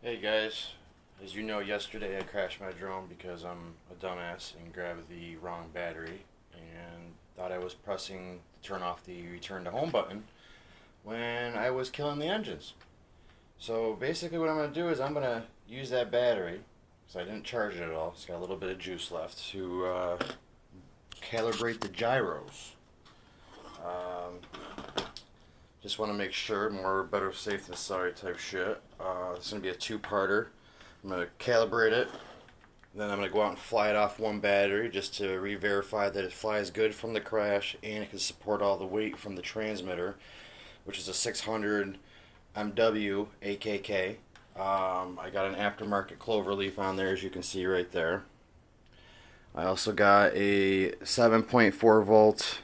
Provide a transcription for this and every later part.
Hey guys, as you know, yesterday I crashed my drone because I'm a dumbass and grabbed the wrong battery and thought I was pressing to turn off the return to home button when I was killing the engines. So basically what I'm going to do is I'm going to use that battery, because I didn't charge it at all, it's got a little bit of juice left, to calibrate the gyros. Just want to make sure, more better safe than sorry type shit. It's going to be a two-parter. I'm going to calibrate it, then I'm going to go out and fly it off one battery just to re-verify that it flies good from the crash and it can support all the weight from the transmitter, which is a 600 MW AKK. I got an aftermarket clover leaf on there, as you can see right there. I also got a 7.4 volt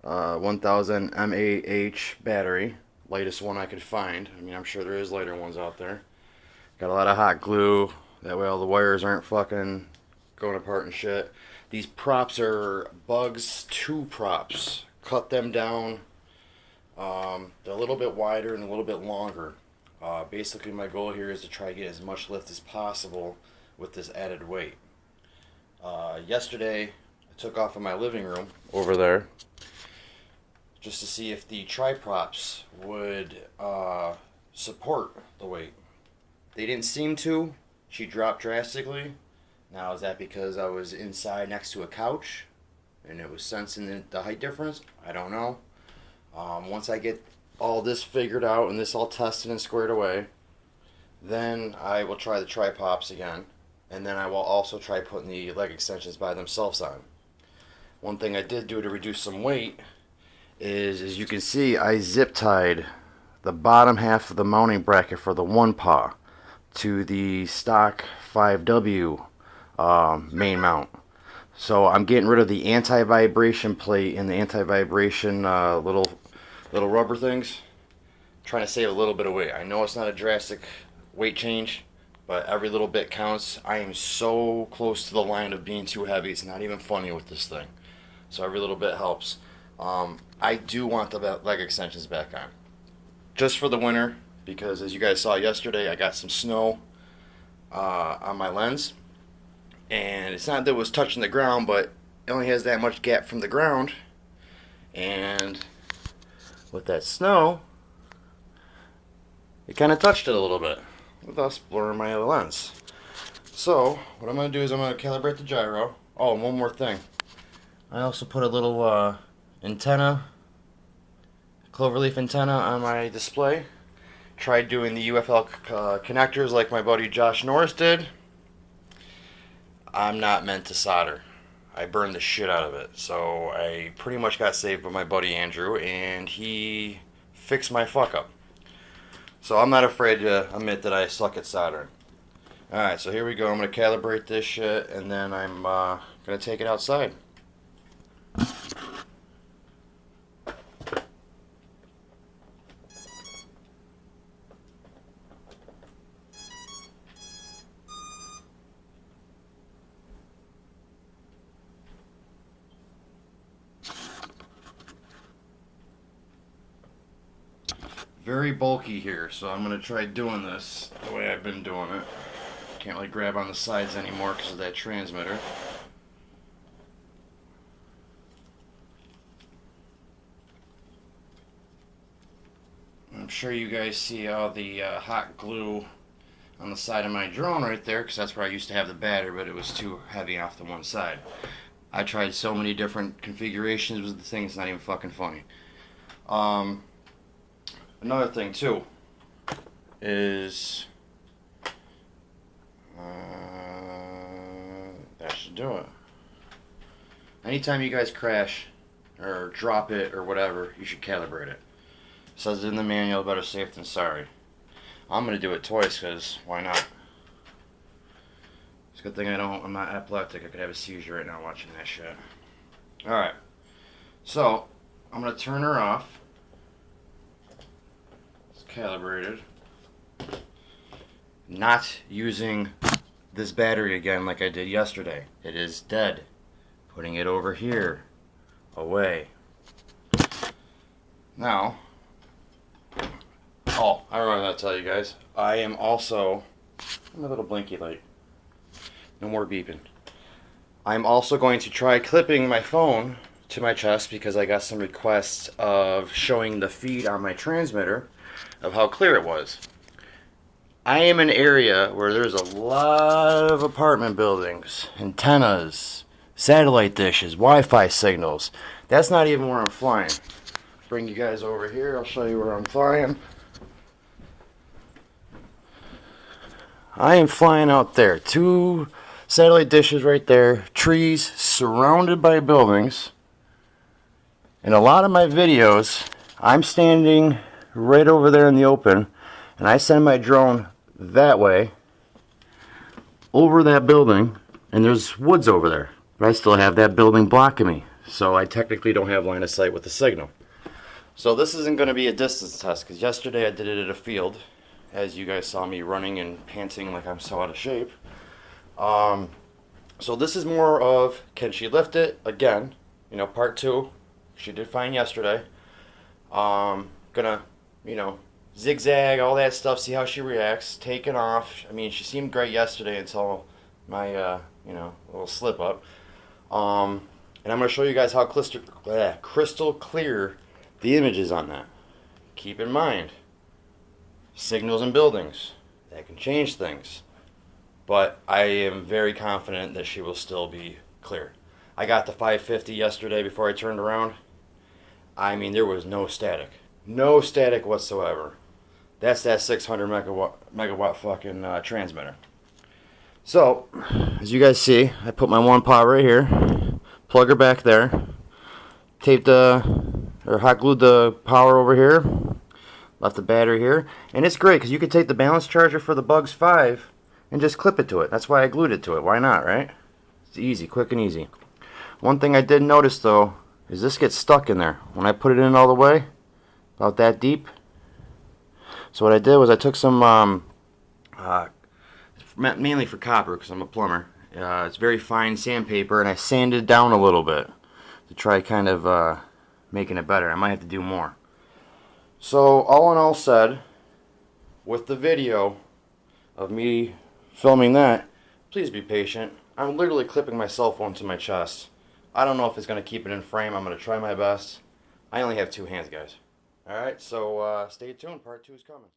1000 mAh battery, lightest one I could find. I mean, I'm sure there is lighter ones out there. Got a lot of hot glue, that way all the wires aren't fucking going apart and shit. These props are Bugs 2 props. Cut them down. They're a little bit wider and a little bit longer. Basically my goal here is to try to get as much lift as possible with this added weight. Yesterday I took off in my living room over there just to see if the tri-props would support the weight. They didn't seem to. She dropped drastically. Now, is that because I was inside next to a couch and it was sensing the height difference? I don't know. Once I get all this figured out and this all tested and squared away, then I will try the tri-pops again, and then I will also try putting the leg extensions by themselves on. One thing I did do to reduce some weight is, as you can see, I zip tied the bottom half of the mounting bracket for the one paw to the stock 5W main mount. So I'm getting rid of the anti-vibration plate and the anti-vibration little rubber things, trying to save a little bit of weight. I know it's not a drastic weight change, but every little bit counts. I am so close to the line of being too heavy, it's not even funny with this thing. So every little bit helps. I do want the leg extensions back on, just for the winter, because as you guys saw yesterday, I got some snow on my lens, and it's not that it was touching the ground, but it only has that much gap from the ground, and with that snow, it kind of touched it a little bit, thus blurring my other lens. So what I'm going to do is I'm going to calibrate the gyro. Oh, and one more thing. I also put a little antenna, cloverleaf antenna on my display. Tried doing the UFL connectors like my buddy Josh Norris did. I'm not meant to solder. I burned the shit out of it. So I pretty much got saved by my buddy Andrew, and he fixed my fuck up. So I'm not afraid to admit that I suck at soldering. Alright, so here we go. I'm going to calibrate this shit, and then I'm going to take it outside. Very bulky here, so I'm going to try doing this the way I've been doing it. Can't really grab on the sides anymore because of that transmitter. I'm sure you guys see all the hot glue on the side of my drone right there, because that's where I used to have the battery, but it was too heavy off the one side. I tried so many different configurations with the thing, it's not even fucking funny. Another thing too is that should do it. Anytime you guys crash or drop it or whatever, you should calibrate it. It says in the manual, better safe than sorry. I'm gonna do it twice, because why not? It's a good thing I'm not epileptic. I could have a seizure right now watching that shit. Alright, so I'm gonna turn her off. It's calibrated. Not using this battery again like I did yesterday. It is dead. Putting it over here, away. Now, oh, I remember how to tell you guys. I am also And a little blinky light. No more beeping. I'm also going to try clipping my phone to my chest because I got some requests of showing the feed on my transmitter of how clear it was. I am in an area where there's a lot of apartment buildings, antennas, satellite dishes, Wi-Fi signals. That's not even where I'm flying. Bring you guys over here, I'll show you where I'm flying. I am flying out there. 2 satellite dishes right there, trees surrounded by buildings. In a lot of my videos, I'm standing right over there in the open, and I send my drone that way, over that building, and there's woods over there. But I still have that building blocking me, so I technically don't have line of sight with the signal. So this isn't going to be a distance test, because yesterday I did it at a field, as you guys saw me running and panting like I'm so out of shape. So this is more of, can she lift it? Again, you know, part 2. She did fine yesterday. Gonna, you know, zigzag, all that stuff, see how she reacts, taking off. I mean, she seemed great yesterday until my, you know, little slip up. And I'm going to show you guys how crystal clear the image is on that. Keep in mind, signals and buildings, that can change things. But I am very confident that she will still be clear. I got the 550 yesterday before I turned around. I mean, there was no static. No static whatsoever. That's that 600 megawatt fucking transmitter. So, as you guys see, I put my one pot right here, plug her back there, taped or hot glued the power over here, left the battery here, and it's great because you can take the balance charger for the Bugs 5 and just clip it to it. That's why I glued it to it. Why not, right? It's easy, quick and easy. One thing I did notice though is this gets stuck in there when I put it in all the way, about that deep. So what I did was I took some, mainly for copper because I'm a plumber, it's very fine sandpaper, and I sanded down a little bit to try kind of making it better. I might have to do more. So all in all said, with the video of me filming that, please be patient. I'm literally clipping my cell phone to my chest. I don't know if it's going to keep it in frame. I'm going to try my best. I only have 2 hands, guys. Alright, so stay tuned. Part 2 is coming.